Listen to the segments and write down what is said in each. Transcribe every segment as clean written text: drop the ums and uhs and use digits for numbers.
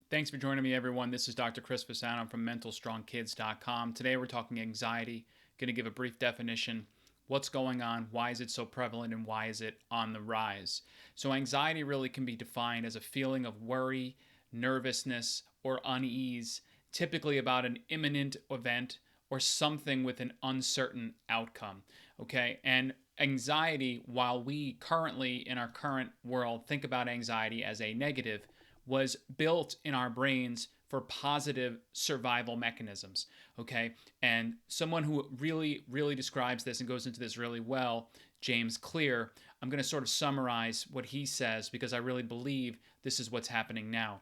Thanks for joining me, everyone. This is Dr. Chris Fasano from MentalStrongKids.com. Today we're talking anxiety. Going to give a brief definition. What's going on? Why is it so prevalent? And why is it on the rise? So, anxiety really can be defined as a feeling of worry, nervousness, or unease, typically about an imminent event or something with an uncertain outcome. Okay, and anxiety, while we currently in our current world think about anxiety as a negative, was built in our brains for positive survival mechanisms. Okay, and someone who really describes this and goes into this really well, James Clear. I'm going to sort of summarize what he says because I really believe this is what's happening now.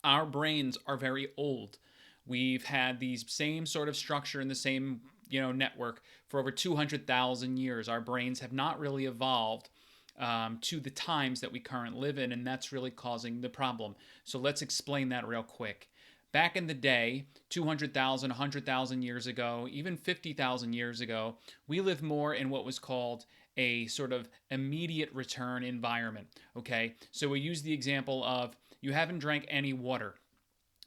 Our brains are very old. We've had these same sort of structure in the same network for over 200,000 years. Our brains have not really evolved to the times that we currently live in, and that's really causing the problem. So let's explain that real quick. Back in the day, 200,000, 100,000 years ago, even 50,000 years ago, we lived more in what was called a sort of immediate return environment. Okay, so we use the example of you haven't drank any water.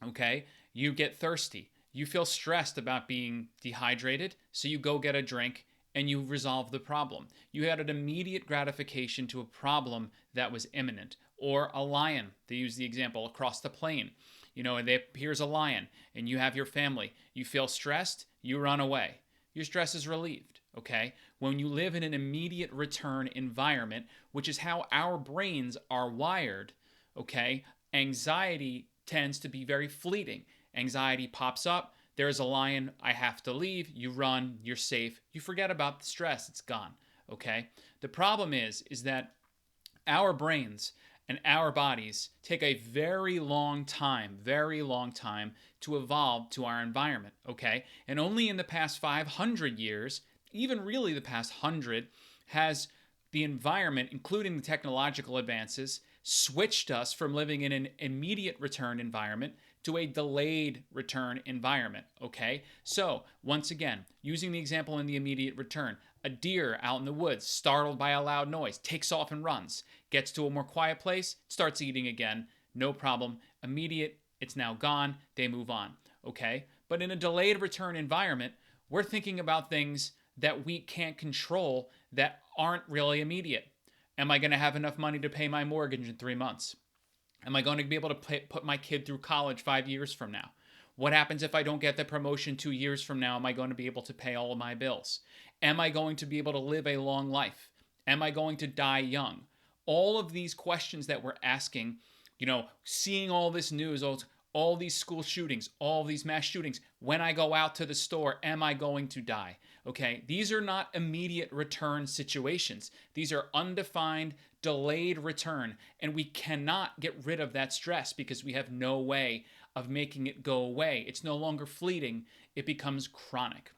Okay, you get thirsty. You feel stressed about being dehydrated, so you go get a drink and you resolve the problem. You had an immediate gratification to a problem that was imminent. Or a lion, they use the example across the plain. And here's a lion, and you have your family. You feel stressed, you run away. Your stress is relieved, okay? When you live in an immediate return environment, which is how our brains are wired, okay, anxiety tends to be very fleeting. Anxiety pops up, there's a lion, I have to leave, you run, you're safe, you forget about the stress, it's gone. Okay? The problem is that our brains and our bodies take a very long time to evolve to our environment. Okay? And only in the past 500 years, even really the past 100, has the environment, including the technological advances, switched us from living in an immediate return environment to a delayed return environment. Okay, so once again, using the example in the immediate return, a deer out in the woods, startled by a loud noise, takes off and runs, gets to a more quiet place, starts eating again, no problem, immediate, it's now gone, they move on. Okay, but in a delayed return environment, we're thinking about things that we can't control that aren't really immediate. Am I going to have enough money to pay my mortgage in 3 months? Am I going to be able to put my kid through college 5 years from now? What happens if I don't get the promotion 2 years from now? Am I going to be able to pay all of my bills? Am I going to be able to live a long life? Am I going to die young? All of these questions that we're asking, seeing all this news, all these school shootings, all these mass shootings, when I go out to the store, am I going to die? Okay, these are not immediate return situations. These are undefined, delayed return, and we cannot get rid of that stress because we have no way of making it go away. It's no longer fleeting, it becomes chronic.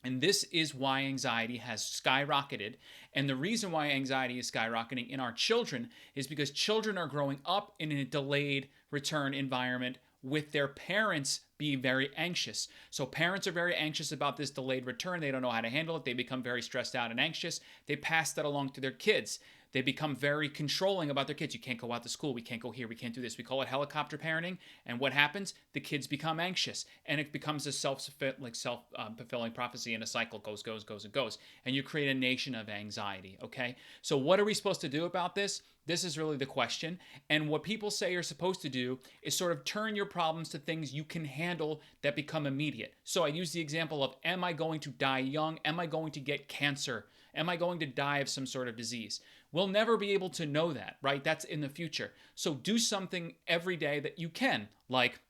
And this is why anxiety has skyrocketed. And the reason why anxiety is skyrocketing in our children is because children are growing up in a delayed return environment with their parents being very anxious. So parents are very anxious about this delayed return. They don't know how to handle it. They become very stressed out and anxious. They pass that along to their kids. They become very controlling about their kids. You can't go out to school. We can't go here. We can't do this. We call it helicopter parenting. And what happens? The kids become anxious, and it becomes a self-fulfilling prophecy, and a cycle goes, and goes. And you create a nation of anxiety. Okay. So what are we supposed to do about this? This is really the question. And what people say you're supposed to do is sort of turn your problems to things you can handle that become immediate. So I use the example of, am I going to die young? Am I going to get cancer? Am I going to die of some sort of disease? We'll never be able to know that, right? That's in the future. So do something every day that you can, like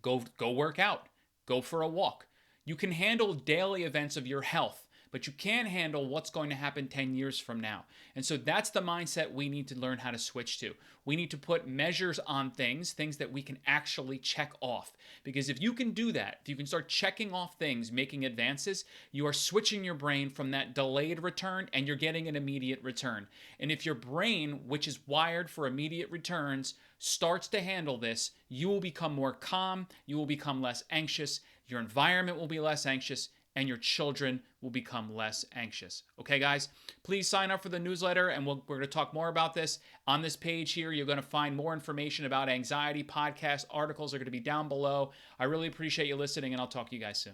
go work out, go for a walk. You can handle daily events of your health, but you can't handle what's going to happen 10 years from now. And so that's the mindset we need to learn how to switch to. We need to put measures on things that we can actually check off. Because if you can do that, if you can start checking off things, making advances, you are switching your brain from that delayed return and you're getting an immediate return. And if your brain, which is wired for immediate returns, starts to handle this, you will become more calm, you will become less anxious, your environment will be less anxious, and your children will become less anxious. Okay, guys? Please sign up for the newsletter, and we're going to talk more about this. On this page here, you're going to find more information about anxiety. Podcast articles are going to be down below. I really appreciate you listening, and I'll talk to you guys soon.